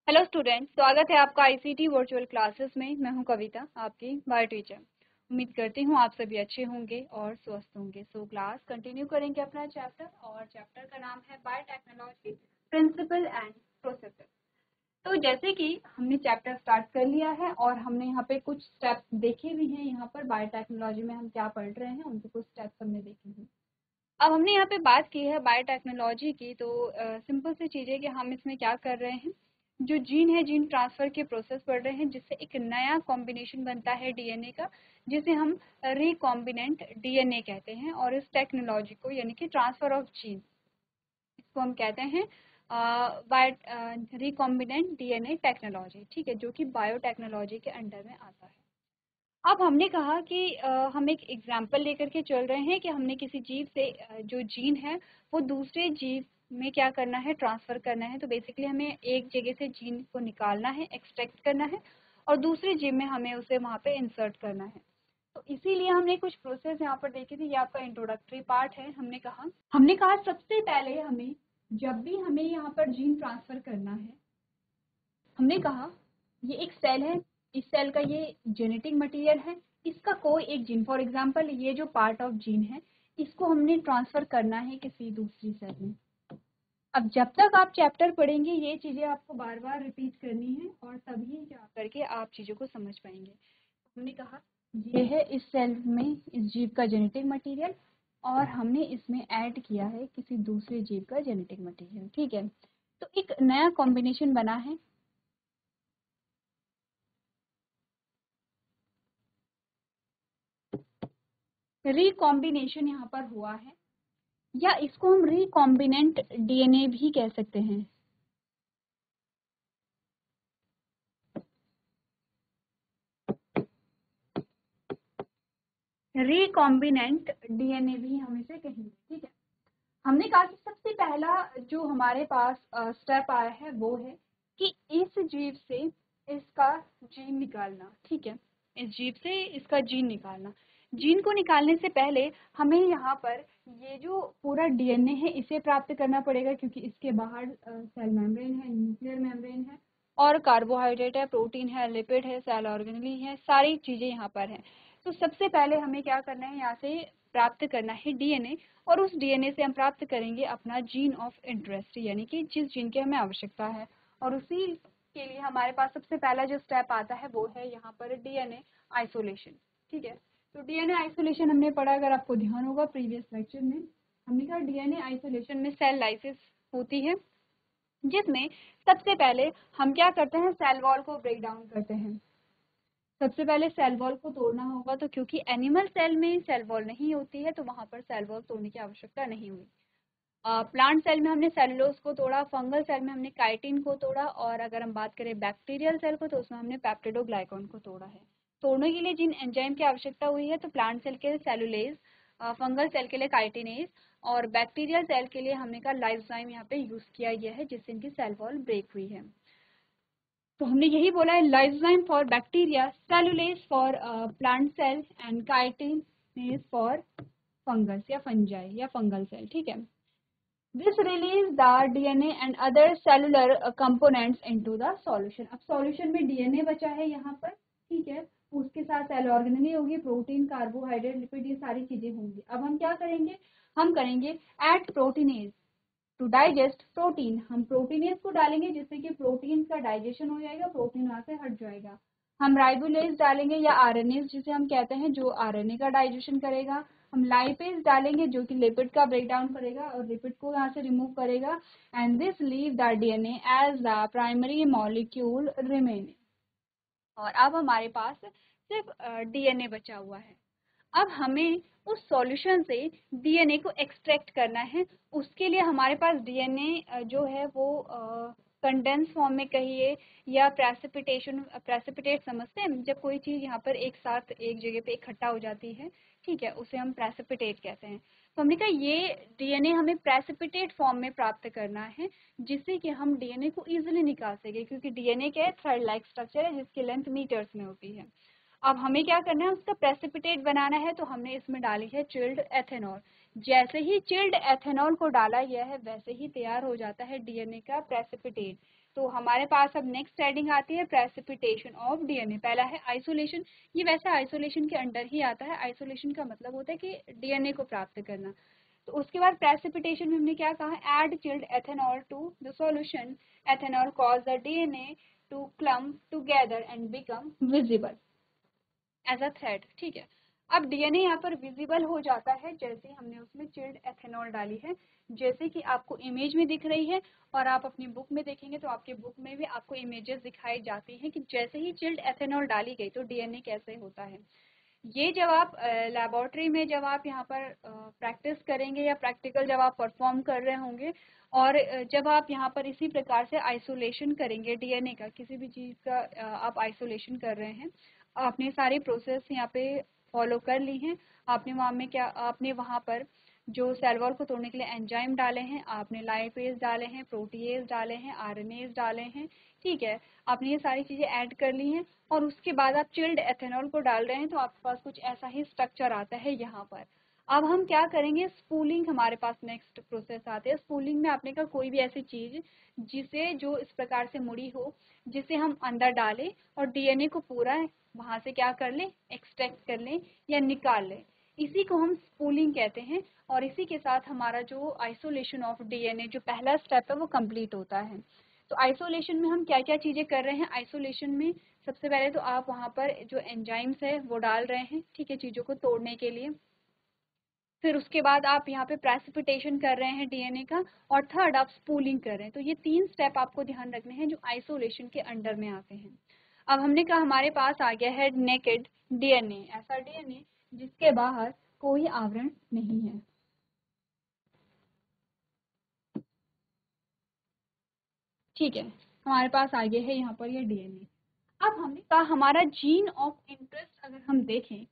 Hello student, स्वागत है आपका आईसीटी वर्चुअल क्लासेस में। मैं हूं कविता, आपकी बायो टीचर। उम्मीद करती हूं आप सभी अच्छे होंगे और स्वस्थ होंगे। सो क्लास कंटिन्यू करेंगे अपना चैप्टर, और चैप्टर का नाम है बायोटेक्नोलॉजी प्रिंसिपल एंड प्रोसेसेस। तो जैसे कि हमने चैप्टर स्टार्ट कर लिया है और हमने यहाँ पे कुछ स्टेप्स देखे भी हैं। यहाँ पर बायोटेक्नोलॉजी में हम क्या पढ़ रहे हैं उनके कुछ स्टेप्स हमने देखे हैं। अब हमने यहाँ पे बात की है बायोटेक्नोलॉजी की, तो सिंपल सी चीज़ है कि हम इसमें क्या कर रहे हैं, जो जीन है जीन ट्रांसफर के प्रोसेस पढ़ रहे हैं, जिससे एक नया कॉम्बिनेशन बनता है डीएनए का, जिसे हम रिकॉम्बिनेंट डीएनए कहते हैं। और इस टेक्नोलॉजी को यानी कि ट्रांसफर ऑफ जीन, इसको हम कहते हैं रिकॉम्बिनेंट डीएनए टेक्नोलॉजी, ठीक है, जो कि बायोटेक्नोलॉजी के अंडर में आता है। अब हमने कहा कि हम एक एग्जाम्पल लेकर के चल रहे हैं कि हमने किसी जीव से जो जीन है वो दूसरे जीव में क्या करना है, ट्रांसफ़र करना है। तो बेसिकली हमें एक जगह से जीन को निकालना है, एक्सट्रैक्ट करना है, और दूसरे जीव में हमें उसे वहाँ पे इंसर्ट करना है। तो इसीलिए हमने कुछ प्रोसेस यहाँ पर देखी थी। ये आपका इंट्रोडक्टरी पार्ट है। हमने कहा सबसे पहले हमें, जब भी हमें यहाँ पर जीन ट्रांसफ़र करना है, हमने कहा ये एक सेल है, इस सेल का ये जेनेटिक मटेरियल है, इसका कोई एक जीन, फॉर एग्जांपल ये जो पार्ट ऑफ जीन है, इसको हमने ट्रांसफर करना है किसी दूसरी सेल में। अब जब तक आप चैप्टर पढ़ेंगे ये चीजें आपको बार बार रिपीट करनी है, और तभी जा करके आप चीजों को समझ पाएंगे। हमने कहा ये है इस सेल में इस जीव का जेनेटिक मटेरियल, और हमने इसमें ऐड किया है किसी दूसरे जीव का जेनेटिक मटेरियल, ठीक है। तो एक नया कॉम्बिनेशन बना है। रिकॉम्बिनेशन यहाँ पर हुआ है, या इसको हम रिकॉम्बिनेंट डीएनए भी कह सकते हैं। रिकॉम्बिनेंट डीएनए भी हम इसे कहेंगे, ठीक है। हमने कहा कि सबसे पहला जो हमारे पास स्टेप आया है वो है कि इस जीव से इसका जीन निकालना, ठीक है। इस जीव से इसका जीन निकालना। जीन को निकालने से पहले हमें यहाँ पर ये जो पूरा डीएनए है इसे प्राप्त करना पड़ेगा, क्योंकि इसके बाहर सेल मेम्ब्रेन है, न्यूक्लियर मेम्ब्रेन है, और कार्बोहाइड्रेट है, प्रोटीन है, लिपिड है, सेल ऑर्गेनेली है, सारी चीज़ें यहाँ पर हैं। तो सबसे पहले हमें क्या करना है, यहाँ से प्राप्त करना है डीएनए, और उस डीएनए से हम प्राप्त करेंगे अपना जीन ऑफ इंटरेस्ट, यानी कि जिस जीन की हमें आवश्यकता है। और उसी के लिए हमारे पास सबसे पहला जो स्टेप आता है वो है यहाँ पर डीएनए आइसोलेशन, ठीक है। तो डीएनए आइसोलेशन हमने पढ़ा, अगर आपको ध्यान होगा प्रीवियस लेक्चर में, हमने कहा डीएनए आइसोलेशन में सेल लाइसिस होती है, जिसमें सबसे पहले हम क्या करते हैं, सेल वॉल को ब्रेक डाउन करते हैं। सबसे पहले सेल वॉल को तोड़ना होगा, तो क्योंकि एनिमल सेल में सेल वॉल नहीं होती है तो वहां पर सेल वॉल तोड़ने की आवश्यकता नहीं हुई। प्लांट सेल में हमने सेलुलोज को तोड़ा, फंगल सेल में हमने काइटिन को तोड़ा, और अगर हम बात करें बैक्टीरियल सेल को तो उसमें हमने पेप्टिडोग्लाइकॉन को तोड़ा है। तोड़ने के लिए जिन एंजाइम की आवश्यकता हुई है, तो प्लांट सेल के लिए सेलुलेज, फंगल सेल के लिए काइटिनेज, और बैक्टीरियल सेल के लिए हमने का लाइसोजाइम यहाँ पे यूज किया गया है, जिससे इनकी सेल वॉल ब्रेक हुई है। तो हमने यही बोला है, lysozyme for bacteria, cellulase for plant cell, and chitinase for fungus या फंजाई या फंगल सेल, ठीक है। This release the DNA and other cellular components into the solution. अब solution में DNA बचा है यहाँ पर, ठीक है। उसके साथ सेल ऑर्गेनेली होगी, प्रोटीन, कार्बोहाइड्रेट, लिपिड, ये सारी चीजें होंगी। अब हम क्या करेंगे, हम करेंगे add proteinase to digest protein. हम प्रोटीनेज को डालेंगे जिससे कि प्रोटीन का डाइजेशन हो जाएगा, प्रोटीन वहां से हट जाएगा। हम राइबोलेज डालेंगे या आरएनएज जिसे हम कहते हैं, जो आरएनए का डाइजेशन करेगा। हम लाइपेज डालेंगे जो कि लिपिड का ब्रेक डाउन करेगा और लिपिड को यहाँ से रिमूव करेगा। And this leave the DNA as the primary molecule remaining. और अब हमारे पास सिर्फ डीएनए बचा हुआ है। अब हमें उस सॉल्यूशन से डीएनए को एक्सट्रैक्ट करना है। उसके लिए हमारे पास डीएनए जो है वो कंडेंस फॉर्म में कहिए, या प्रेसिपिटेट समझते हैं, जब कोई चीज़ यहाँ पर एक साथ एक जगह पे इकट्ठा हो जाती है, ठीक है, उसे हम प्रेसिपिटेट कहते हैं। तो हमने कहा ये डीएनए हमें प्रेसिपिटेट फॉर्म में प्राप्त करना है, जिससे कि हम डीएनए को इजीली निकाल सके, क्योंकि डीएनए क्या है, थ्रेड लाइक स्ट्रक्चर है जिसकी लेंथ मीटर्स में होती है। अब हमें क्या करना है, उसका प्रेसिपिटेट बनाना है, तो हमने इसमें डाली है चिल्ड एथेनॉल। जैसे ही चिल्ड एथेनॉल को डाला गया है वैसे ही तैयार हो जाता है डीएनए का प्रेसिपिटेट। तो हमारे पास अब नेक्स्ट हेडिंग आती है प्रेसिपिटेशन ऑफ डीएनए। पहला है आइसोलेशन, ये वैसे आइसोलेशन के अंडर ही आता है। आइसोलेशन का मतलब होता है कि डीएनए को प्राप्त करना। तो उसके बाद प्रेसिपिटेशन में हमने क्या कहा, add chilled ethanol to the solution, ethanol cause the DNA to clump together and become visible as a thread. ठीक है, अब डीएनए यहाँ पर विजिबल हो जाता है जैसे हमने उसमें चिल्ड एथेनॉल डाली है, जैसे कि आपको इमेज में दिख रही है, और आप अपनी बुक में देखेंगे तो आपके बुक में भी आपको इमेजेस दिखाई जाती हैं कि जैसे ही चिल्ड एथेनॉल डाली गई तो डीएनए कैसे होता है। ये जब आप लेबोरेटरी में जब आप यहाँ पर प्रैक्टिस करेंगे या प्रैक्टिकल जब आप परफॉर्म कर रहे होंगे, और जब आप यहाँ पर इसी प्रकार से आइसोलेशन करेंगे डीएनए का, किसी भी चीज़ का आप आइसोलेशन कर रहे हैं, आपने सारी प्रोसेस यहाँ पे फॉलो कर ली हैं। आपने वहाँ पर जो सेल वॉल को तोड़ने के लिए एंजाइम डाले हैं, आपने लाइपेज डाले हैं, प्रोटीएज डाले हैं, आरएनएज डाले हैं। ठीक है, आपने ये सारी चीज़ें ऐड कर ली हैं, और उसके बाद आप चिल्ड एथेनॉल को डाल रहे हैं, तो आपके पास कुछ ऐसा ही स्ट्रक्चर आता है यहाँ पर। अब हम क्या करेंगे, स्पूलिंग हमारे पास नेक्स्ट प्रोसेस आते हैं। स्पूलिंग में आपने कहा कोई भी ऐसी चीज़ जिसे जो इस प्रकार से मुड़ी हो, जिसे हम अंदर डालें और डीएनए को पूरा वहाँ से क्या कर लें, एक्सट्रैक्ट कर लें या निकाल लें, इसी को हम स्पूलिंग कहते हैं। और इसी के साथ हमारा जो आइसोलेशन ऑफ डीएनए जो पहला स्टेप है वो कंप्लीट होता है। तो आइसोलेशन में हम क्या क्या चीज़ें कर रहे हैं, आइसोलेशन में सबसे पहले तो आप वहाँ पर जो एंजाइम्स है वो डाल रहे हैं, ठीक है, चीज़ों को तोड़ने के लिए। फिर उसके बाद आप यहाँ पे प्रेसिपिटेशन कर रहे हैं डीएनए का, और थर्ड आप स्पूलिंग कर रहे हैं। तो ये 3 स्टेप आपको ध्यान रखने हैं जो आइसोलेशन के अंडर में आते हैं। अब हमने कहा हमारे पास आ गया है नेकेड डीएनए, ऐसा डीएनए जिसके बाहर कोई आवरण नहीं है। ठीक है, हमारे पास आ गया है यहाँ पर ये डीएनए। अब हमने कहा हमारा जीन ऑफ इंटरेस्ट अगर हम देखें,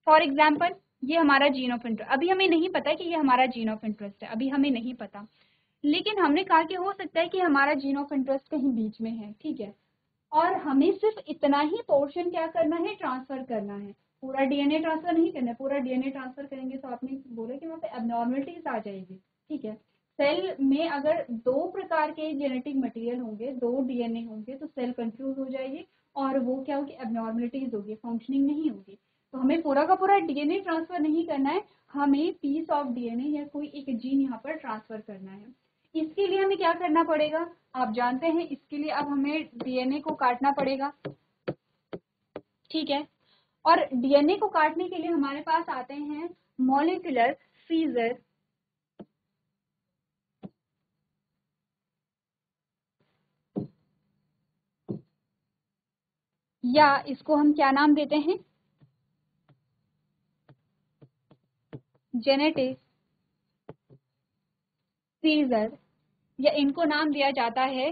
फॉर एग्जाम्पल ये हमारा जीन ऑफ इंटरेस्ट, अभी हमें नहीं पता कि ये हमारा जीन ऑफ इंटरेस्ट है, अभी हमें नहीं पता, लेकिन हमने कहा कि हो सकता है कि हमारा जीन ऑफ इंटरेस्ट कहीं बीच में है। ठीक है, और हमें सिर्फ इतना ही पोर्शन क्या करना है, ट्रांसफर करना है, पूरा डीएनए ट्रांसफर नहीं करना है। पूरा डीएनए ट्रांसफर करेंगे तो आपने बोला कि वहाँ पे एबनॉर्मलिटीज आ जाएगी। ठीक है, सेल में अगर 2 प्रकार के जेनेटिक मटेरियल होंगे, 2 डीएनए होंगे, तो सेल कंफ्यूज हो जाएगी, और वो क्या होगी, एबनॉर्मलिटीज होगी, फंक्शनिंग नहीं होगी। तो हमें पूरा का पूरा डीएनए ट्रांसफर नहीं करना है, हमें पीस ऑफ डीएनए या कोई एक जीन यहाँ पर ट्रांसफर करना है। इसके लिए हमें क्या करना पड़ेगा, आप जानते हैं, इसके लिए अब हमें डीएनए को काटना पड़ेगा। ठीक है, और डीएनए को काटने के लिए हमारे पास आते हैं मॉलिक्यूलर सीजर, या इसको हम क्या नाम देते हैं, जेनेटिक सीजर, या इनको नाम दिया जाता है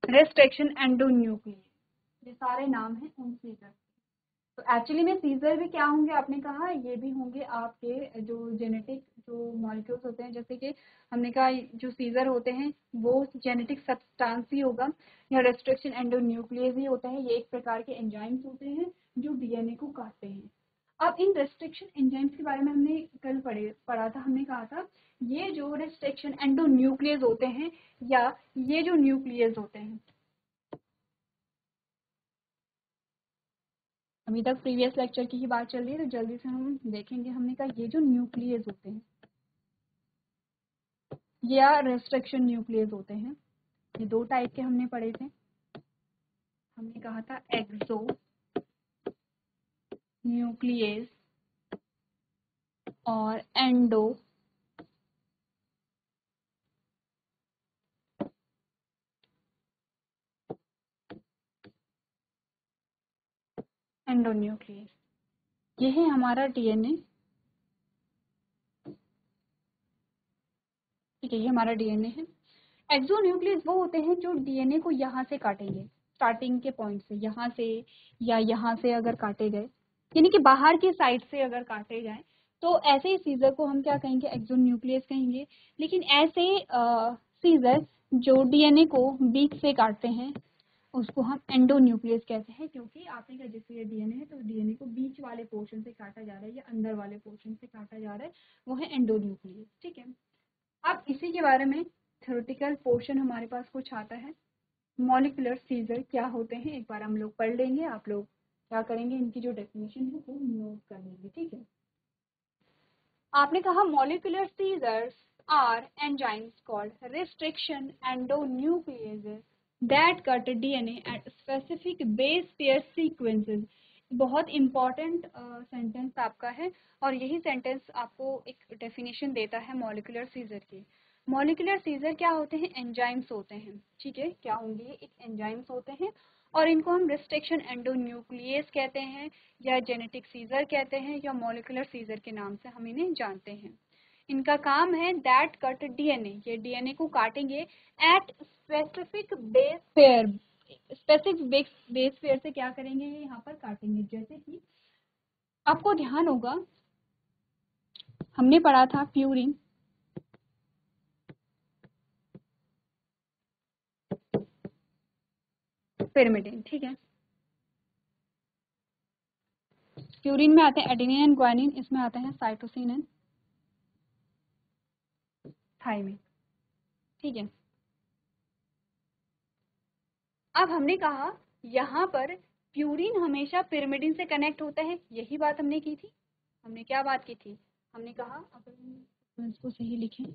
रेस्ट्रिक्शन एंडोन्यूक्लियस। ये सारे नाम हैं उन सीजर। तो एक्चुअली में सीजर भी क्या होंगे, आपने कहा ये भी होंगे आपके जो जेनेटिक जो मॉलिक्यूल्स होते हैं, जैसे कि हमने कहा जो सीजर होते हैं वो जेनेटिक सब्सटेंस ही होगा, या रेस्ट्रिक्शन एंडोन्यूक्लियस ही होता है। ये एक प्रकार के एंजाइम्स होते हैं जो डीएनए को काटते हैं। अब इन रेस्ट्रिक्शन एंजाइम्स के बारे में हमने कल पढ़ा था, हमने कहा था ये जो रेस्ट्रिक्शन एंडोन्यूक्लियस होते हैं, या ये जो न्यूक्लियस होते हैं, अभी तक प्रीवियस लेक्चर की ही बात चल रही है तो जल्दी से हम देखेंगे। हमने कहा ये जो न्यूक्लियस होते हैं या रेस्ट्रिक्शन न्यूक्लियस होते हैं, ये 2 टाइप के हमने पढ़े थे। हमने कहा था एक्सो न्यूक्लियस और एंडो एंडोन्यूक्लियस। ये है हमारा डीएनए। ठीक है, ये हमारा डीएनए है। एक्सोन्यूक्लियस वो होते हैं जो डीएनए को यहाँ से काटेंगे, स्टार्टिंग के पॉइंट से, यहाँ से या यहाँ से अगर काटे गए, यानी कि बाहर की साइड से अगर काटे जाए तो ऐसे ही सीजर को हम क्या कहेंगे, एक्सोन्यूक्लियस कहेंगे। लेकिन ऐसे सीजर जो डीएनए को बीच से काटते हैं उसको हम एंडोन्यूक्लियस कहते हैं, क्योंकि आपने कहा जैसे ये डीएनए है तो डीएनए को बीच वाले पोर्शन से काटा जा रहा है या अंदर वाले पोर्शन से काटा जा रहा है, वो है एंडोन्यूक्लियस। ठीक है, अब इसी के बारे में थ्योरेटिकल पोर्शन हमारे पास कुछ आता है। मॉलिक्यूलर सीजर क्या होते हैं एक बार हम लोग पढ़ लेंगे, आप लोग क्या करेंगे, इनकी जो डेफिनेशन है वो नोट कर लेंगे। ठीक है, आपने कहा molecular scissors are enzymes called restriction endonucleases that cut DNA at specific base pair sequences. बहुत इंपॉर्टेंट सेंटेंस आपका है और यही सेंटेंस आपको एक डेफिनेशन देता है मॉलिक्यूलर सीजर की। मॉलिक्यूलर सीजर क्या होते हैं, एंजाइम्स होते हैं। ठीक है, क्या होंगे, एक एंजाइम्स होते हैं और इनको हम रिस्ट्रिक्शन एंडोन्यूक्लियस कहते हैं या जेनेटिक सीजर कहते हैं या मॉलिक्यूलर सीजर के नाम से हम इन्हें जानते हैं। इनका काम है दैट कट डीएनए, ये डीएनए को काटेंगे eight specific base pair. Specific base pair से क्या करेंगे, ये यहाँ पर काटेंगे। जैसे कि आपको ध्यान होगा हमने पढ़ा था प्यूरिन, पिरिमिडिन। ठीक है, प्यूरिन में आते हैं एडेनिन एंड ग्वानिन, इसमें आते हैं साइटोसिन एंड थायमिन। ठीक है, अब हमने कहा यहाँ पर प्यूरिन हमेशा पिरिमिडिन से कनेक्ट होता है, यही बात हमने की थी। हमने क्या बात की थी, हमने कहा अगर इसको सही लिखें,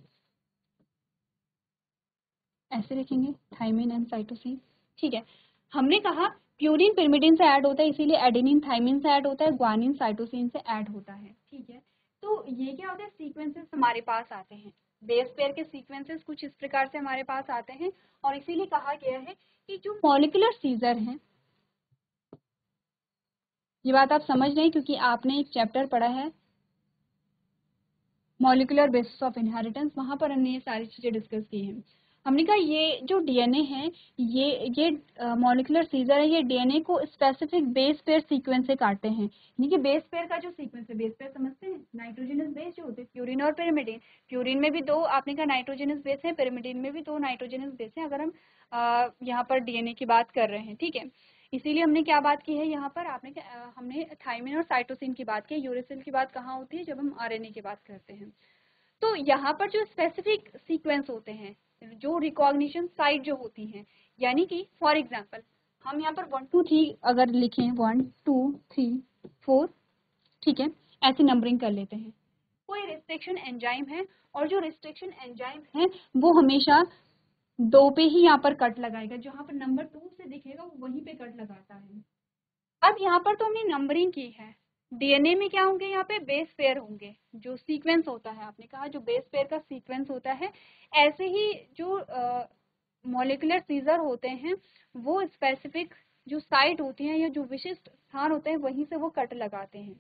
ऐसे लिखेंगे थायमिन एंड साइटोसिन। ठीक है, हमने कहा प्यूरिन पिरिमिडिन से ऐड होता है, इसीलिए एडेनिन थायमिन से ऐड होता है, ग्वानिन साइटोसिन से ऐड होता है। ठीक है, तो ये क्या होता है, सीक्वेंसेस हमारे पास आते हैं, बेस पेयर के सीक्वेंसेस कुछ इस प्रकार से हमारे पास आते हैं और इसीलिए कहा गया है कि जो मॉलिक्यूलर सीजर हैं, ये बात आप समझ रहे हैं क्योंकि आपने एक चैप्टर पढ़ा है मॉलिक्यूलर बेसिस ऑफ इनहेरिटेंस, वहां पर हमने ये सारी चीजें डिस्कस की हैं। हमने कहा ये जो डीएनए है, ये मॉलिक्यूलर सीजर है, ये डीएनए को स्पेसिफिक बेस पेयर सीक्वेंस से काटते हैं। यानी कि बेस पेयर का जो सीक्वेंस है, बेस पेयर समझते हैं, नाइट्रोजनस बेस जो होते हैं, प्यूरिन और पिरिमिडिन। प्यूरिन में भी दो, आपने कहा नाइट्रोजनस बेस है, पिरिमिडिन में भी दो नाइट्रोजनस बेस है, अगर हम यहाँ पर डीएनए की बात कर रहे हैं। ठीक है, इसीलिए हमने क्या बात की है यहाँ पर, हमने थायमिन और साइटोसिन की बात की। यूरेसिल की बात कहाँ होती है, जब हम आरएनए की बात करते हैं। तो यहाँ पर जो स्पेसिफिक सीक्वेंस होते हैं, जो रिकॉग्निशन साइट जो होती हैं, यानी कि फॉर एग्जांपल हम यहाँ पर 1 2 3 अगर लिखें 1 2 3 4, ठीक है, ऐसी नंबरिंग कर लेते हैं। कोई रिस्ट्रिक्शन एंजाइम है और जो रिस्ट्रिक्शन एंजाइम है वो हमेशा 2 पे ही यहाँ पर कट लगाएगा, जहाँ पर नंबर 2 से दिखेगा वो वहीं पे कट लगाता है। अब यहाँ पर तो हमने नंबरिंग की है, डीएनए में क्या होंगे, यहाँ पे बेस पेयर होंगे, जो सीक्वेंस होता है, आपने कहा जो बेस पेयर का सीक्वेंस होता है। ऐसे ही जो मॉलिक्यूलर सीजर होते हैं वो स्पेसिफिक जो साइट होती है या जो विशिष्ट स्थान होते हैं वहीं से वो कट लगाते हैं।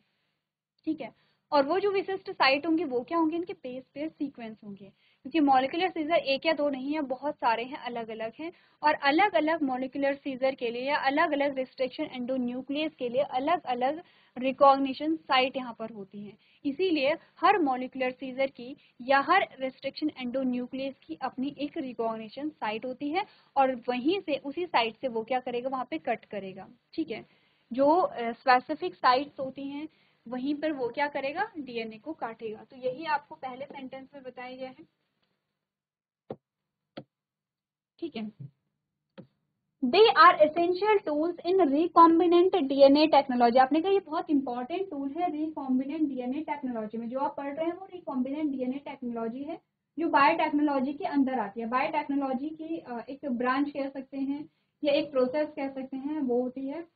ठीक है, और वो जो विशिष्ट साइट होंगी वो क्या होंगे, इनके बेस पेयर सीक्वेंस होंगे, क्योंकि मॉलिक्यूलर सीजर एक या दो नहीं है, बहुत सारे हैं, अलग अलग हैं। और अलग अलग मॉलिक्यूलर सीजर के लिए या अलग अलग रिस्ट्रिक्शन एंडोन्यूक्लियस के लिए अलग अलग रिकॉग्निशन साइट यहाँ पर होती हैं। इसीलिए हर मॉलिक्यूलर सीजर की या हर रिस्ट्रिक्शन एंडोन्यूक्लियस की अपनी एक रिकॉग्निशन साइट होती है और वहीं से उसी साइट से वो क्या करेगा, वहाँ पे कट करेगा। ठीक है, जो स्पेसिफिक साइट्स होती हैं वहीं पर वो क्या करेगा, डीएनए को काटेगा। तो यही आपको पहले सेंटेंस में बताया गया है। ठीक है, they are essential tools in recombinant DNA technology. आपने कहा ये बहुत इंपॉर्टेंट टूल है रिकॉम्बिनेंट डीएनए टेक्नोलॉजी में। जो आप पढ़ रहे हैं वो रिकॉम्बिनेंट डीएनए टेक्नोलॉजी है, जो बायोटेक्नोलॉजी के अंदर आती है। बायोटेक्नोलॉजी की एक ब्रांच कह सकते हैं या एक प्रोसेस कह सकते हैं, वो होती है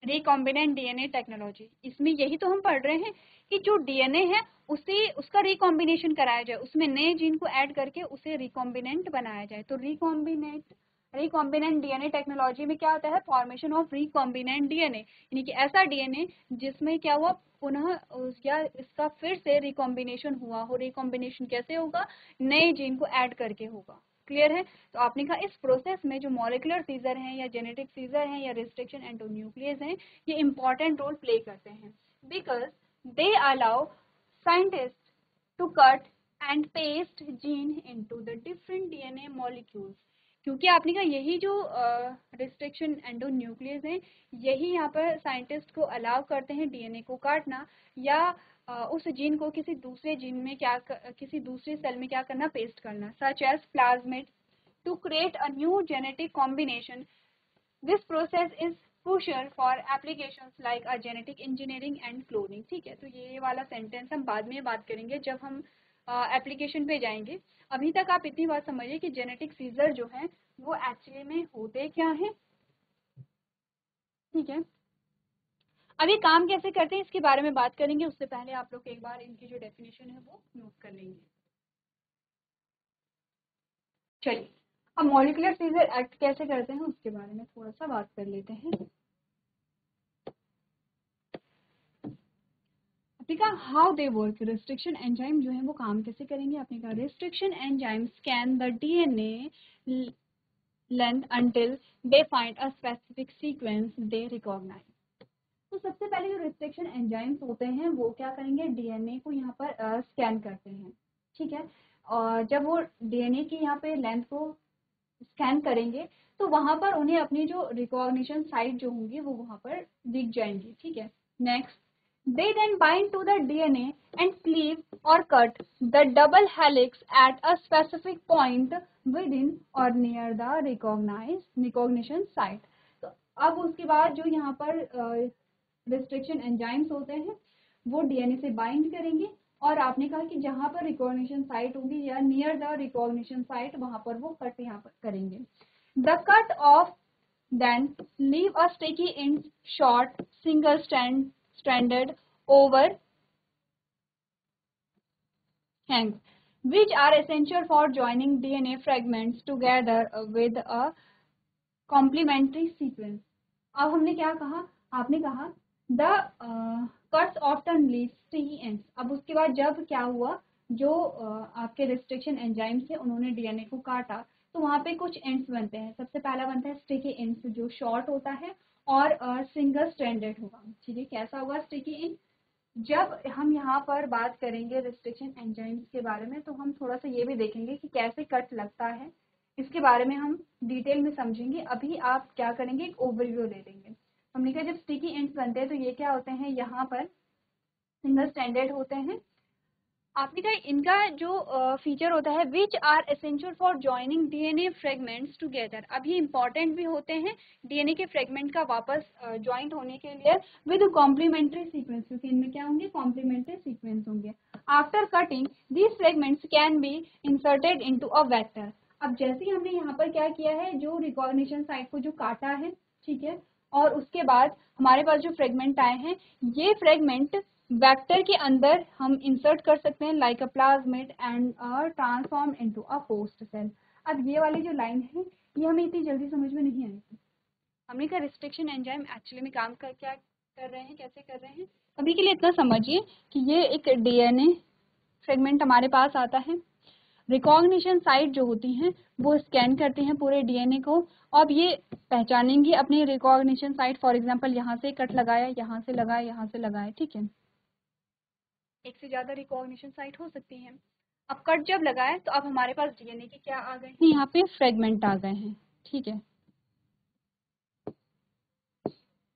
रिकॉम्बिनेंट डीएनए टेक्नोलॉजी। इसमें यही तो हम पढ़ रहे हैं कि जो डीएनए है उसे उसका रिकॉम्बिनेशन कराया जाए, उसमें नए जीन को ऐड करके उसे रिकॉम्बिनेंट बनाया जाए। तो रिकॉम्बिनेंट डीएनए टेक्नोलॉजी में क्या होता है, फॉर्मेशन ऑफ रिकॉम्बिनेंट डीएनए, यानी कि ऐसा डीएनए जिसमें क्या हुआ, पुनः या इसका फिर से रिकॉम्बिनेशन हुआ हो। रिकॉम्बिनेशन कैसे होगा, नए जीन को ऐड करके होगा। क्लियर है? तो आपने कहा इस प्रोसेस में जो मॉलिक्यूलर सीजर हैं या जेनेटिक सीजर हैं या रिस्ट्रिक्शन एंडोन्यूक्लियस हैं, ये इंपॉर्टेंट रोल प्ले करते हैं because they allow scientist to cut and paste gene into the different DNA molecules. क्योंकि आपने कहा यही जो रिस्ट्रिक्शन एंडोन्यूक्लियस हैं, यही यहाँ पर साइंटिस्ट को अलाउ करते हैं डीएनए को काटना या उस जीन को किसी दूसरे जीन में किसी दूसरे सेल में क्या करना, पेस्ट करना, such as plasmid to create a new genetic combination. This process is crucial for applications like a genetic engineering and cloning. ठीक है, तो ये वाला सेंटेंस हम बाद में बात करेंगे जब हम एप्लीकेशन पे जाएंगे। अभी तक आप इतनी बात समझिए कि जेनेटिक सीजर जो है वो एक्चुअली में होते क्या है। ठीक है, अभी काम कैसे करते हैं इसके बारे में बात करेंगे, उससे पहले आप लोग एक बार इनकी जो डेफिनेशन है वो नोट कर लेंगे। चलिए, अब मॉलिक्यूलर सीजर एक्ट कैसे करते हैं उसके बारे में थोड़ा सा बात कर लेते हैं। आपने कहा how they work, restriction enzyme जो है वो काम कैसे करेंगे। आपने कहा restriction enzyme scan the DNA length until they find a specific sequence they recognise. तो सबसे पहले जो रिस्ट्रिक्शन एंजाइम्स होते हैं वो क्या करेंगे, डीएनए को यहाँ पर स्कैन करते हैं। ठीक है, और जब वो डीएनए की यहाँ पे लेंथ को स्कैन करेंगे तो वहां पर उन्हें अपनी जो रिकॉग्निशन साइट जो होंगी वो वहां पर दिख जाएंगी। ठीक है, next they then bind to the DNA and cleave or cut the double helix at a specific point within or near the recognition site। तो अब उसके बाद जो यहाँ पर रिस्ट्रिक्शन एंजाइम्स होते हैं वो डीएनए से बाइंड करेंगे और आपने कहा कि जहां पर रिकॉग्निशन साइट होगी या नियर द रिकॉग्निशन साइट वहां पर वो कट यहाँ पर करेंगे। The cut of then leave a sticky in short single stranded overhangs which are essential for joining DNA fragments together with a complementary sequence। अब हमने क्या कहा, आपने कहा the cuts often leave sticky ends। अब उसके बाद जब क्या हुआ, जो आपके रिस्ट्रिक्शन एंजाइम से उन्होंने डीएनए को काटा तो वहां पे कुछ एंड्स बनते हैं। सबसे पहला बनता है स्टिकी एंड्स जो शॉर्ट होता है और सिंगल स्ट्रैंडेड होगा। ठीक है, कैसा होगा स्टिकी एंड, जब हम यहाँ पर बात करेंगे रिस्ट्रिक्शन एंजाइम्स के बारे में तो हम थोड़ा सा ये भी देखेंगे कि कैसे कट लगता है, इसके बारे में हम डिटेल में समझेंगे। अभी आप क्या करेंगे, एक ओवरव्यू ले लेंगे। हमने कहा जब स्टिकी एंड्स बनते हैं तो ये क्या होते हैं, यहाँ पर सिंगल स्टैंडर्ड होते हैं। आपने कहा इनका जो फीचर होता है which are essential for joining DNA fragments together. अब ये इंपॉर्टेंट भी होते हैं डीएनए के फ्रेगमेंट का वापस ज्वाइंट होने के लिए विद कॉम्प्लीमेंट्री सीक्वेंस, क्योंकि इनमें क्या होंगे, कॉम्प्लीमेंट्री सीक्वेंस होंगे। After cutting these fragments can be inserted into a vector. अब जैसे ही हमने यहाँ पर क्या किया है, जो रिकॉग्निशन साइट को जो काटा है, ठीक है, और उसके बाद हमारे पास जो फ्रेगमेंट आए हैं ये फ्रेगमेंट वेक्टर के अंदर हम इंसर्ट कर सकते हैं like a plasmid and transform into a host cell. अब ये वाली जो लाइन है ये हमें इतनी जल्दी समझ में नहीं आएगी। हमने कहा रिस्ट्रिक्शन एंजाइम एक्चुअली में काम कर क्या कर रहे हैं, कैसे कर रहे हैं। अभी के लिए इतना समझिए कि ये एक डीएनए फ्रेगमेंट हमारे पास आता है, रिकॉग्निशन साइट जो होती हैं वो स्कैन करती हैं पूरे डीएनए को। अब ये पहचानेंगे अपनी रिकॉग्निशन साइट, फॉर एग्जांपल यहाँ से कट लगाया, यहाँ से लगाया, यहाँ से लगाया। ठीक है, एक से ज्यादा रिकॉग्निशन साइट हो सकती है। अब कट जब लगाए तो अब हमारे पास डीएनए के क्या आ गए हैं, यहाँ पे फ्रेगमेंट आ गए हैं। ठीक है,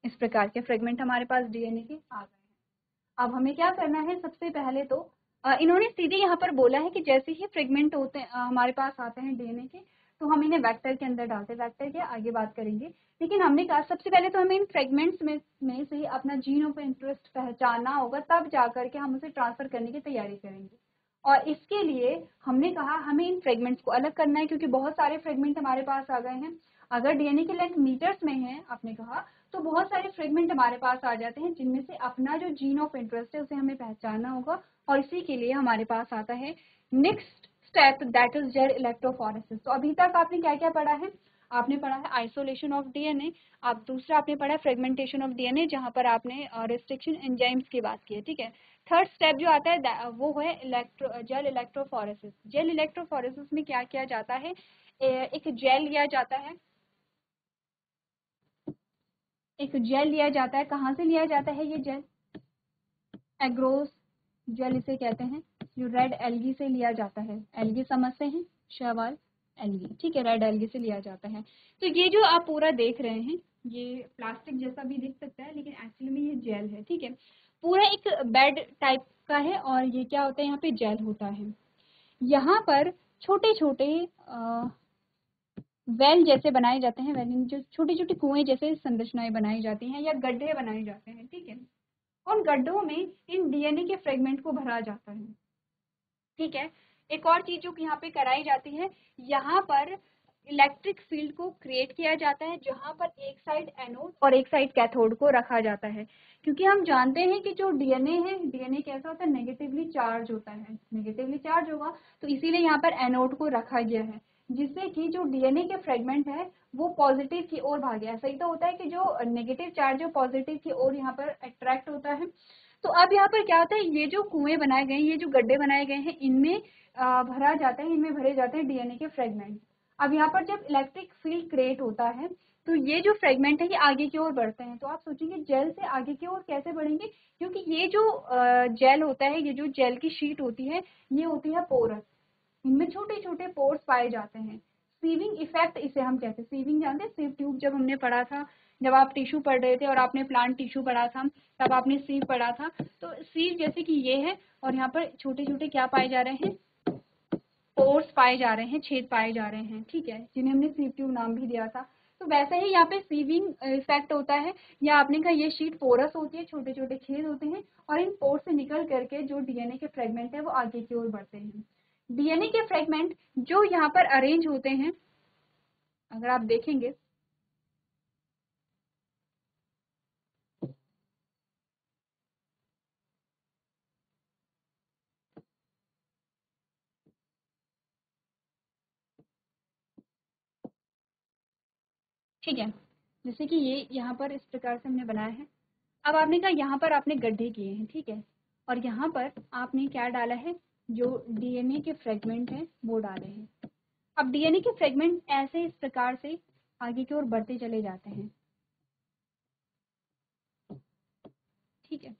इस प्रकार के फ्रेगमेंट हमारे पास डीएनए के आ गए हैं। अब हमें क्या करना है, सबसे पहले तो इन्होंने सीधे यहाँ पर बोला है कि जैसे ही फ्रेगमेंट होते हैं हमारे पास आते हैं डीएनए के तो हम इन्हें वेक्टर के अंदर डालते हैं। वेक्टर के आगे बात करेंगे, लेकिन हमने कहा सबसे पहले तो हमें इन फ्रेगमेंट्स में से अपना जीन ऑफ इंटरेस्ट पहचानना होगा, तब जाकर के हम उसे ट्रांसफर करने की तैयारी करेंगे। और इसके लिए हमने कहा हमें इन फ्रेगमेंट्स को अलग करना है, क्योंकि बहुत सारे फ्रेगमेंट हमारे पास आ गए हैं। अगर डीएनए की लेंथ मीटर्स में है आपने कहा तो बहुत सारे फ्रेगमेंट हमारे पास आ जाते हैं जिनमें से अपना जो जीन ऑफ इंटरेस्ट है उसे हमें पहचानना होगा। और इसी के लिए हमारे पास आता है next step that is Z electrophoresis. तो अभी तक आपने क्या क्या पढ़ा है, आपने पढ़ा है आइसोलेशन ऑफ डीएनए, आप दूसरा आपने पढ़ा है फ्रेगमेंटेशन ऑफ डीएनए, जहाँ पर आपने रिस्ट्रिक्शन एंजाइम्स की बात की है, ठीक है। थर्ड स्टेप जो आता है वो है जेल इलेक्ट्रोफोरेसिस। जेल इलेक्ट्रोफोरेसिस में क्या किया जाता है, एक जेल लिया जाता है, एक जेल लिया जाता है। कहाँ से लिया जाता है ये जेल, एग्रोस जेल इसे कहते हैं, जो रेड एल्गी से लिया जाता है। एल्गी समझते हैं, शैवाल एल्गी, ठीक है, रेड एल्गी से लिया जाता है। तो ये जो आप पूरा देख रहे हैं ये प्लास्टिक जैसा भी दिख सकता है, लेकिन एक्चुअली में ये जेल है, ठीक है। पूरा एक बेड टाइप का है और ये क्या होता है, यहाँ पे जेल होता है। यहाँ पर छोटे छोटे वेल जैसे बनाए जाते हैं, वेल जो छोटे छोटे कुएं जैसे संरचनाएं बनाई जाती हैं या गड्ढे बनाए जाते हैं, ठीक है। उन गड्ढों में इन डीएनए के फ्रेगमेंट को भरा जाता है, ठीक है। एक और चीज जो यहाँ पे कराई जाती है, यहाँ पर इलेक्ट्रिक फील्ड को क्रिएट किया जाता है, जहाँ पर एक साइड एनोड और एक साइड कैथोड को रखा जाता है। क्योंकि हम जानते हैं कि जो डीएनए है, डीएनए कैसा होता है, नेगेटिवली चार्ज होता है, नेगेटिवली चार्ज होगा, तो इसीलिए यहाँ पर एनोड को रखा गया है, जिससे कि जो डीएनए के फ्रेगमेंट है वो पॉजिटिव की ओर भागे। ऐसा ही तो होता है कि जो नेगेटिव चार्ज है पॉजिटिव की ओर यहाँ पर अट्रैक्ट होता है। तो अब यहाँ पर क्या होता है, ये जो कुएं बनाए गए हैं, ये जो गड्ढे बनाए गए हैं, इनमें भरा जाता है, इनमें भरे जाते हैं डीएनए के फ्रेगमेंट। अब यहाँ पर जब इलेक्ट्रिक फील्ड क्रिएट होता है तो ये जो फ्रेगमेंट है ये आगे की ओर बढ़ते हैं। तो आप सोचेंगे जेल से आगे की ओर कैसे बढ़ेंगे, क्योंकि ये जो जेल होता है, ये जो जेल की शीट होती है, ये होती है पोरस, इनमें छोटे छोटे पोर्स पाए जाते हैं। सीविंग इफेक्ट इसे हम कहते हैं। सीविंग जानते हैं, सीव ट्यूब जब हमने पढ़ा था, जब आप टिश्यू पढ़ रहे थे और आपने प्लांट टिश्यू पढ़ा था, तब आपने सीव पढ़ा था। तो सीव जैसे कि ये है और यहाँ पर छोटे छोटे क्या पाए जा रहे हैं, पोर्स पाए जा रहे हैं, छेद पाए जा रहे हैं, ठीक है, जिन्हें हमने सीव ट्यूब नाम भी दिया था। तो वैसे ही यहाँ पे सीविंग इफेक्ट होता है, या आपने कहा ये शीट पोरस होती है, छोटे छोटे छेद होते हैं और इन पोर्स से निकल करके जो डीएनए के फ्रेगमेंट है वो आगे की ओर बढ़ते हैं। डीएनए के फ्रेगमेंट जो यहाँ पर अरेंज होते हैं, अगर आप देखेंगे, ठीक है, जैसे कि ये यहाँ पर इस प्रकार से हमने बनाया है। अब आपने कहा यहाँ पर आपने गड्ढे किए हैं, ठीक है, और यहाँ पर आपने क्या डाला है, जो डीएनए के फ्रेगमेंट है वो डाले हैं। अब डीएनए के फ्रेगमेंट ऐसे इस प्रकार से आगे की ओर बढ़ते चले जाते हैं, ठीक है।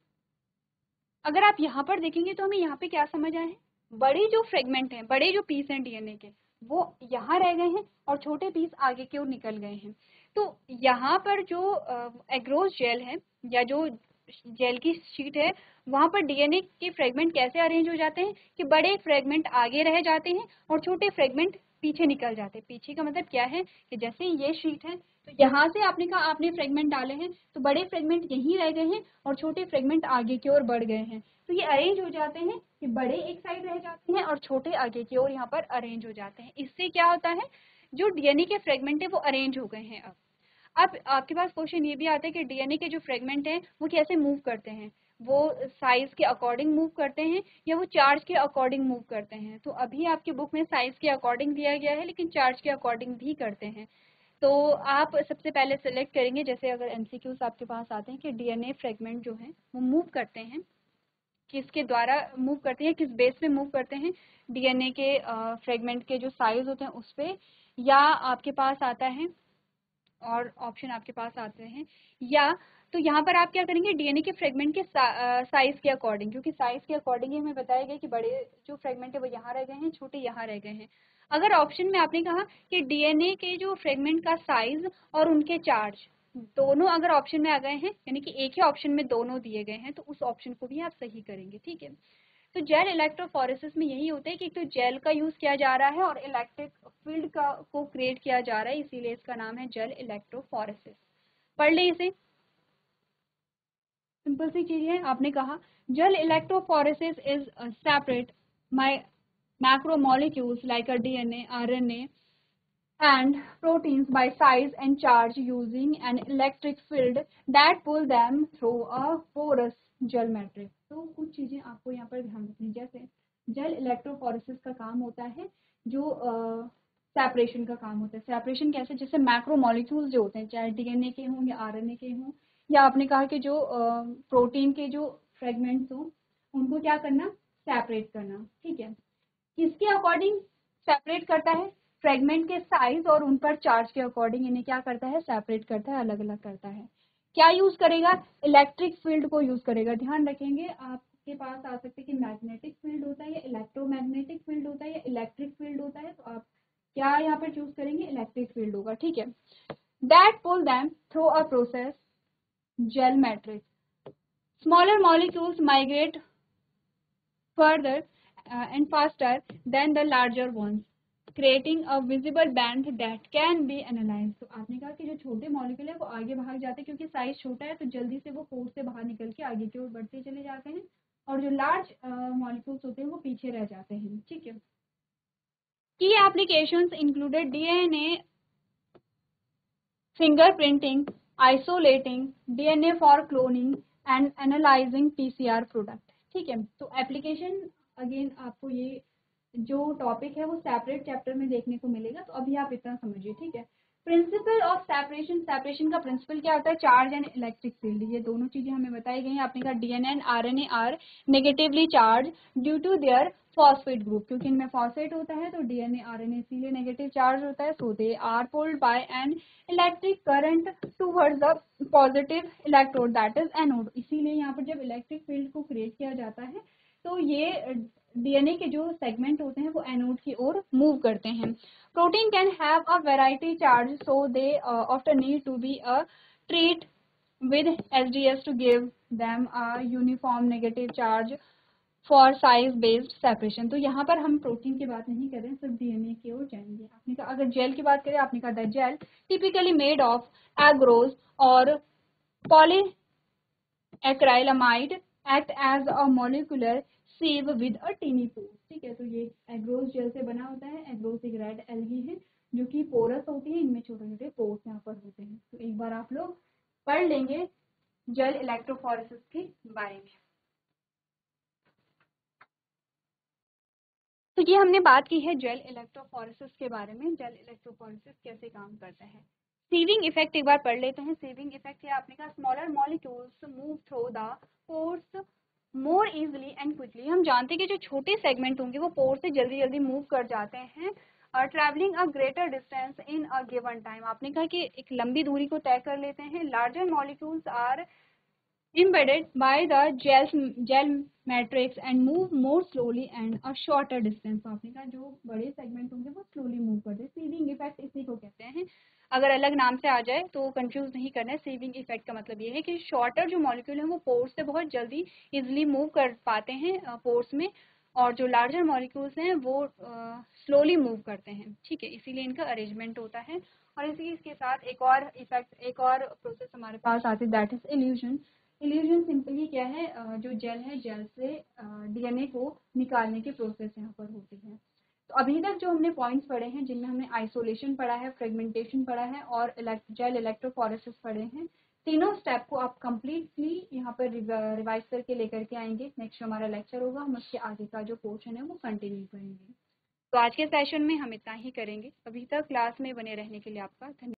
अगर आप यहाँ पर देखेंगे तो हमें यहाँ पे क्या समझ आए हैं, बड़े जो फ्रेगमेंट हैं, बड़े जो पीस हैं डीएनए के, वो यहाँ रह गए हैं और छोटे पीस आगे की ओर निकल गए हैं। तो यहाँ पर जो एग्रोस जेल है या जो जेल की शीट है, वहाँ पर डीएनए के फ्रेगमेंट कैसे अरेंज हो जाते हैं कि बड़े फ्रेगमेंट आगे रह जाते हैं और छोटे फ्रेगमेंट पीछे निकल जाते हैं। पीछे का मतलब क्या है कि जैसे ये शीट है, तो यहाँ से आपने कहा आपने फ्रेगमेंट डाले हैं, तो बड़े फ्रेगमेंट यहीं रह गए हैं और छोटे फ्रेगमेंट आगे की ओर बढ़ गए हैं। तो ये अरेंज हो जाते हैं कि बड़े एक साइड रह जाते हैं और छोटे आगे की ओर यहाँ पर अरेंज हो जाते हैं। इससे क्या होता है, जो डीएनए के फ्रेगमेंट है वो अरेंज हो गए हैं। अब आपके पास क्वेश्चन ये भी आता है कि डीएनए के जो फ्रेगमेंट हैं वो कैसे मूव करते हैं, वो साइज के अकॉर्डिंग मूव करते हैं या वो चार्ज के अकॉर्डिंग मूव करते हैं। तो अभी आपके बुक में साइज के अकॉर्डिंग दिया गया है, लेकिन चार्ज के अकॉर्डिंग भी करते हैं। तो आप सबसे पहले सेलेक्ट करेंगे, जैसे अगर एमसीक्यूज आपके पास आते हैं कि डीएनए फ्रेगमेंट जो है वो मूव करते हैं, किसके द्वारा मूव करते हैं, किस बेस पे मूव करते हैं, डीएनए के फ्रेगमेंट के जो साइज होते हैं उस पे, या आपके पास आता है और ऑप्शन आपके पास आते हैं, या तो यहाँ पर आप क्या करेंगे, डीएनए के फ्रेगमेंट के साइज के अकॉर्डिंग, क्योंकि साइज के अकॉर्डिंग ही हमें बताया गया कि बड़े जो फ्रेगमेंट है वो यहाँ रह गए हैं, छोटे यहाँ रह गए हैं। अगर ऑप्शन में आपने कहा कि डीएनए के जो फ्रेगमेंट का साइज और उनके चार्ज दोनों अगर ऑप्शन में आ गए हैं, यानी कि एक ही ऑप्शन में दोनों दिए गए हैं, तो उस ऑप्शन को भी आप सही करेंगे, ठीक है। तो जेल इलेक्ट्रोफोरेसिस में यही होता है कि एक तो जेल का यूज किया जा रहा है और इलेक्ट्रिक फील्ड का को क्रिएट किया जा रहा है, इसीलिए इसका नाम है जेल इलेक्ट्रोफोरेसिस। पढ़ ले इसे, सिंपल सी चीज है। आपने कहा gel electrophoresis is separate macromolecules like a DNA, RNA and proteins by size and charge using an electric field that pull them through a porous gel matrix। तो कुछ चीजें आपको यहाँ पर ध्यान रखनी, जैसे जेल इलेक्ट्रोफोरेसिस का काम होता है जो सेपरेशन का काम होता है। सेपरेशन कैसे, जैसे मैक्रो मॉलिक्यूल्स जो होते हैं, चाहे डीएनए के हों या आरएनए के हों, या आपने कहा कि जो प्रोटीन के जो फ्रेगमेंट्स हों उनको क्या करना, सेपरेट करना, ठीक है। किसके अकॉर्डिंग सेपरेट करता है, फ्रेगमेंट के साइज और उन पर चार्ज के अकॉर्डिंग इन्हें क्या करता है, सेपरेट करता है, अलग अलग करता है। क्या यूज करेगा, इलेक्ट्रिक फील्ड को यूज करेगा। ध्यान रखेंगे, आपके पास आ सकते हैं कि मैग्नेटिक फील्ड होता है या इलेक्ट्रोमैग्नेटिक फील्ड होता है या इलेक्ट्रिक फील्ड होता है, तो आप क्या यहाँ पर चूज करेंगे, इलेक्ट्रिक फील्ड होगा, ठीक है। That pull them through a process gel matrix, smaller molecules migrate further and faster than the larger ones, creating a visible band that can be analyzed। तो आपने कहा कि जो छोटे मॉलिक्यूल है वो आगे भाग जाते हैं, क्योंकि साइज छोटा है तो जल्दी से वो पोर से बाहर निकल के आगे की ओर बढ़ते चले जाते हैं, और जो लार्ज मॉलिक्यूल्स होते हैं वो पीछे रह जाते हैं, ठीक है। की applications included DNA fingerprinting, isolating DNA for cloning and analysing PCR product, ठीक है। तो एप्लीकेशन, अगेन आपको ये जो टॉपिक है वो सेपरेट चैप्टर में देखने को मिलेगा, तो अभी आप इतना समझिए, ठीक है। प्रिंसिपल ऑफ सेपरेशन, सेपरेशन का प्रिंसिपल क्या होता है, चार्ज एंड इलेक्ट्रिक फील्ड, ये दोनों चीजें हमें बताई गई हैं। आपने कहा DNA and RNA are negatively charge due to their phosphate group, क्योंकि इनमें फॉस्फेट होता है तो डीएनए आरएनए इसीलिए नेगेटिव चार्ज होता है। So they are pulled by an electric current towards the positive electrode that is anode, इसीलिए यहाँ पर जब इलेक्ट्रिक फील्ड को क्रिएट किया जाता है तो ये डीएनए के जो सेगमेंट होते हैं वो एनोड की ओर मूव करते हैं। Protein can have a variety charge, so they often need to be a treat with SDS to give them a uniform negative charge for size based separation। तो यहाँ पर हम प्रोटीन की बात नहीं कर रहे हैं, सिर्फ डीएनए की ओर जाएंगे। आपने कहा अगर जेल की बात करें, आपने कहा the gel typically made of agarose और polyacrylamide act as a molecular sieve with a teeny pore, ठीक है। तो ये एग्रोज जेल से बना होता है। एग्रोज एक रेड एल्गी है जो कि पोरस होती है, इनमें छोटे छोटे पोर्स यहाँ पर होते हैं। तो एक बार आप लोग पढ़ लेंगे जेल इलेक्ट्रोफोरेसिस के बारे में। तो ये हमने बात की है जेल इलेक्ट्रोफोरेसिस के बारे में, जेल इलेक्ट्रोफोरेसिस कैसे काम करता है। सीविंग इफेक्ट एक बार पढ़ लेते हैं। सीविंग इफेक्ट है, आपने कहा smaller molecules move through the pores more easily and quickly. हम जानते हैं कि जो छोटे सेगमेंट होंगे वो पोर से जल्दी जल्दी मूव कर जाते हैं, और travelling a greater distance in a given time. आपने कहा कि एक लंबी दूरी को तय कर लेते हैं। Larger molecules are embedded by the gel matrix and move more slowly and a shorter distance। आपने कहा जो बड़े सेगमेंट होंगे वो स्लोली मूव करते हैं। सीविंग इफेक्ट इसी को कहते हैं, अगर अलग नाम से आ जाए तो कंफ्यूज नहीं करना है। सीविंग इफेक्ट का मतलब ये है कि शॉर्टर जो मॉलिक्यूल है वो पोर्स से बहुत जल्दी इजिली मूव कर पाते हैं पोर्स में, और जो लार्जर मॉलिक्यूल्स हैं वो स्लोली मूव करते हैं, ठीक है। इसीलिए इनका अरेंजमेंट होता है। और इसी के साथ एक और इफेक्ट, एक और प्रोसेस हमारे पास आती है, that is illusion. Illusion simply क्या है, जो जेल है, जेल से डीएनए को निकालने की प्रोसेस यहाँ पर होती है। तो अभी तक जो हमने पॉइंट्स पढ़े हैं, जिनमें हमने आइसोलेशन पढ़ा है, फ्रेगमेंटेशन पढ़ा है और जेल इलेक्ट्रोफोरेसिस पढ़े हैं, तीनों स्टेप को आप कंप्लीटली यहाँ पर रिवाइज करके लेकर के आएंगे। नेक्स्ट हमारा लेक्चर होगा, हम उसके आगे का जो पोर्शन है वो कंटिन्यू करेंगे। तो आज के सेशन में हम इतना ही करेंगे। अभी तक क्लास में बने रहने के लिए आपका धन्यवाद।